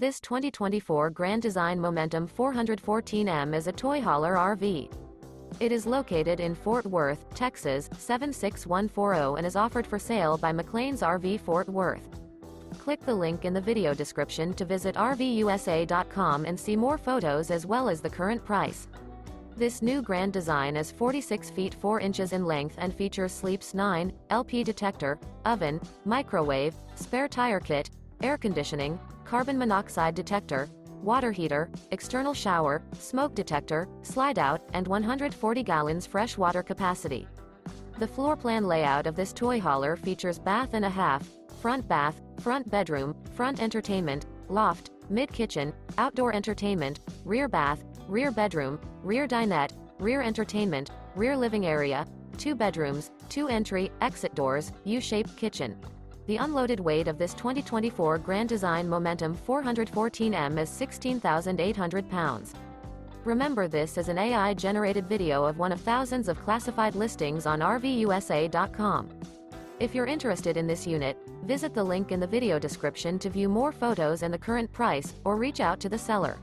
This 2024 Grand Design Momentum 414M is a toy hauler RV. It is located in Fort Worth, Texas, 76140 and is offered for sale by McClain's RV Fort Worth. Click the link in the video description to visit RVUSA.com and see more photos as well as the current price. This new Grand Design is 46 feet 4 inches in length and features Sleeps 9, LP detector, oven, microwave, spare tire kit, air conditioning, carbon monoxide detector, water heater, external shower, smoke detector, slide out, and 140 gallons fresh water capacity. The floor plan layout of this toy hauler features bath and a half, front bath, front bedroom, front entertainment, loft, mid-kitchen, outdoor entertainment, rear bath, rear bedroom, rear dinette, rear entertainment, rear living area, 2 bedrooms, 2 entry, exit doors, U-shaped kitchen. The unloaded weight of this 2024 Grand Design Momentum 414M is 16,800 pounds. Remember, this is an AI-generated video of one of thousands of classified listings on RVUSA.com. If you're interested in this unit, visit the link in the video description to view more photos and the current price, or reach out to the seller.